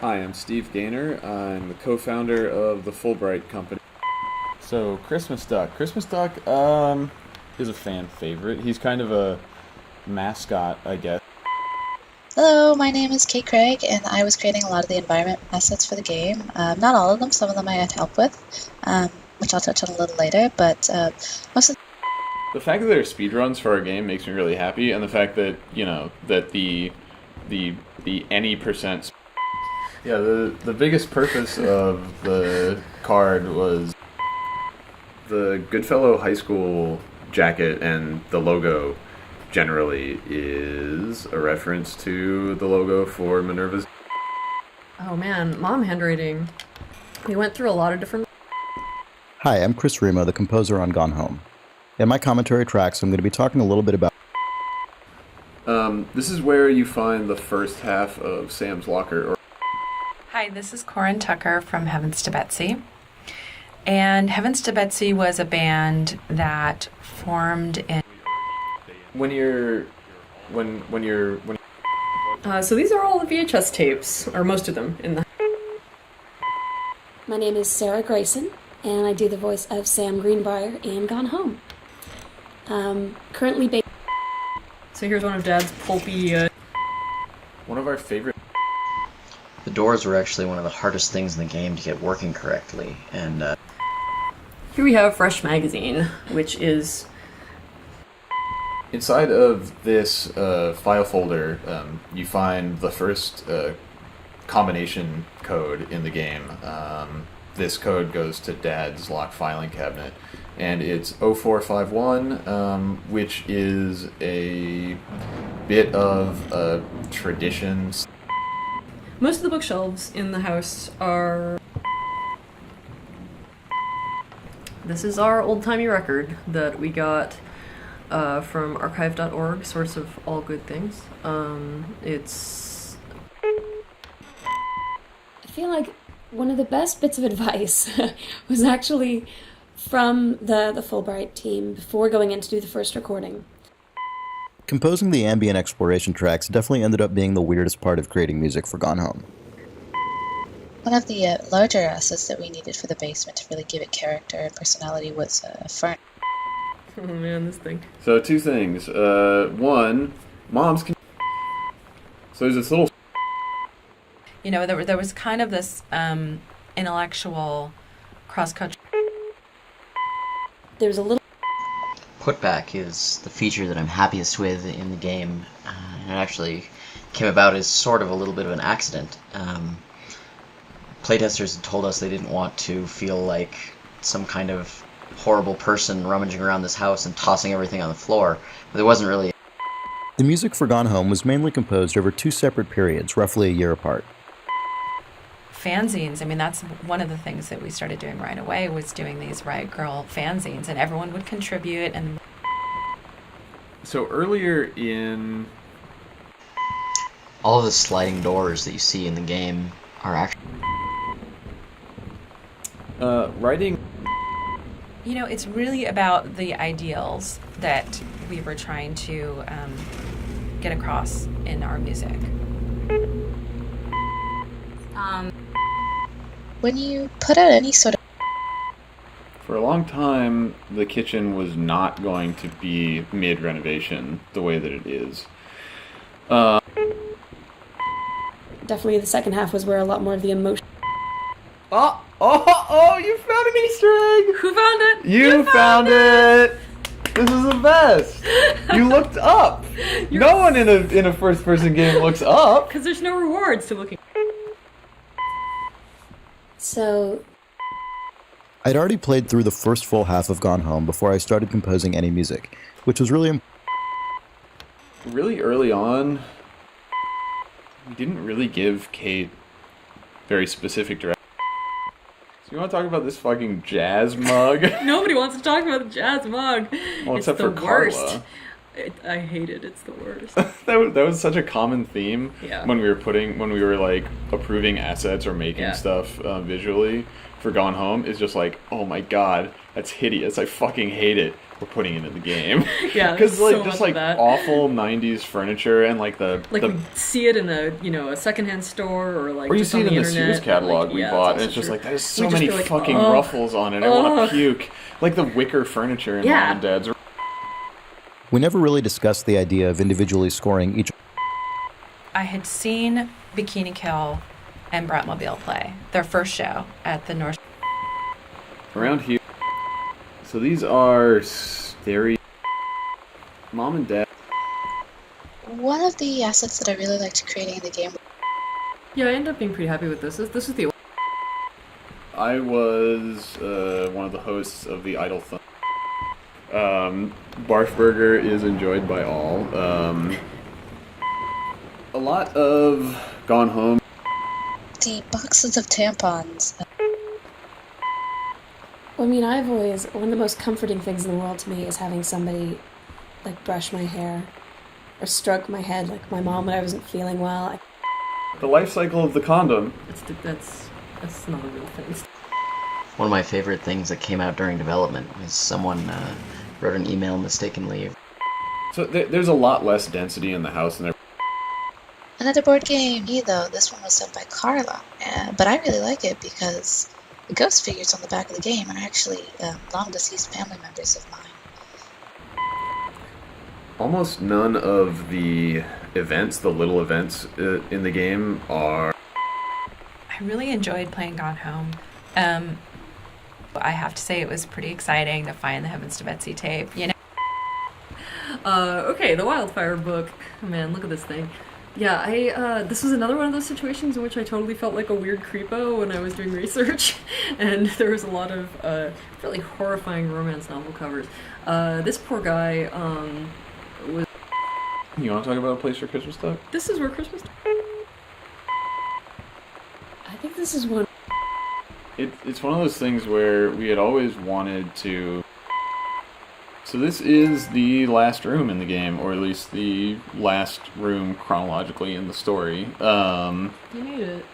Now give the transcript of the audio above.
Hi, I'm Steve Gaynor. I'm the co-founder of the Fulbright Company. So, Christmas Duck. Christmas Duck is a fan favorite. He's kind of a mascot, I guess. Hello, my name is Kate Craig, and I was creating a lot of the environment assets for the game. Not all of them, some of them I had help with, which I'll touch on a little later, but most of The fact that there are speedruns for our game makes me really happy, and the fact that, that the any percent. Yeah, the biggest purpose of the card was the Goodfellow High School jacket, and the logo generally is a reference to the logo for Minerva's. Oh man, mom handwriting. We went through a lot of different. Hi, I'm Chris Remo, the composer on Gone Home. In my commentary tracks, I'm going to be talking a little bit about. This is where you find the first half of Sam's Locker. Hi, this is Corin Tucker from Heavens to Betsy. And Heavens to Betsy was a band that formed in. So these are all the VHS tapes, or most of them, in the. My name is Sarah Grayson, and I do the voice of Sam Greenbrier in Gone Home. Currently based. So here's one of Dad's pulpy. One of our favorite. The doors were actually one of the hardest things in the game to get working correctly, and Here we have Fresh Magazine, which is. Inside of this file folder, you find the first combination code in the game. This code goes to Dad's locked filing cabinet, and it's 0451, which is a bit of a tradition. Most of the bookshelves in the house are. This is our old-timey record that we got from archive.org, source of all good things. It's. I feel like one of the best bits of advice was actually from the Fulbright team before going in to do the first recording. Composing the ambient exploration tracks definitely ended up being the weirdest part of creating music for Gone Home. one of the larger assets that we needed for the basement to really give it character and personality was a furnace. Oh man, this thing. So two things. One, moms can. So there's this little. You know, there was kind of this intellectual cross-country. There's a little. putback is the feature that I'm happiest with in the game. It actually came about as sort of a little bit of an accident. Playtesters had told us they didn't want to feel like some kind of horrible person rummaging around this house and tossing everything on the floor, but there wasn't really. The music for Gone Home was mainly composed over two separate periods, roughly a year apart. Fanzines, I mean, that's one of the things that we started doing right away, was doing these Riot Girl fanzines, and everyone would contribute. And So earlier in. All of the sliding doors that you see in the game are actually. Writing. you know, it's really about the ideals that we were trying to get across in our music. When you put out any sort of For a long time, the kitchen was not going to be mid-renovation the way that it is. Definitely the second half was where a lot more of the emotion. Oh, you found an Easter egg! Who found it? You found it! This is the best! You looked up! No one in a first-person game looks up! Because there's no rewards to looking. So I'd already played through the first full half of Gone Home before I started composing any music, which was really Really early on, we didn't really give Kate very specific direction. So you want to talk about this fucking jazz mug? Nobody wants to talk about the jazz mug. Well, It's except the for worst. Carla. I hate it. It's the worst. that was such a common theme Yeah. when we were like approving assets or making stuff visually for Gone Home. Is just like, oh my god, that's hideous. I fucking hate it. we're putting into the game. Yeah, Because so just much like of that. awful '90s furniture and like Like we see it in a secondhand store or like or you just see on it in the internet. Sears catalog Like, we yeah, bought, also and it's just true. like there's We so just many feel like, fucking ugh, ruffles on it. I want ugh. to puke. Like the wicker furniture in Yeah. Mom and Dad's. We never really discussed the idea of individually scoring each. I had seen Bikini Kill and Bratmobile play their first show at the North. Around here. So these are very Mom and Dad. One of the assets that I really liked creating in the game. Yeah, I ended up being pretty happy with this. This is the I was one of the hosts of the Idle Thumb. Barf Burger is enjoyed by all. A lot of Gone Home. The boxes of tampons. I mean, I've always, one of the most comforting things in the world to me is having somebody, like, brush my hair or stroke my head, like my mom when I wasn't feeling well. The life cycle of the condom. That's not a real thing. One of my favorite things that came out during development was someone wrote an email mistakenly. So there's a lot less density in the house than there. Another board game, though. This one was done by Carla, but I really like it because the ghost figures on the back of the game are actually long deceased family members of mine. Almost none of the events, the little events in the game are. I really enjoyed playing Gone Home. I have to say it was pretty exciting to find the Heavens to Betsy tape. Okay, the Wildfire book. Man, look at this thing. Yeah, this was another one of those situations in which I totally felt like a weird creepo when I was doing research, and there was a lot of really horrifying romance novel covers. This poor guy was. You want to talk about A Place for Christmas Stuff? This is where Christmas. I think this is one. It's one of those things where we had always wanted to. So this is the last room in the game, or at least the last room chronologically in the story. You need it.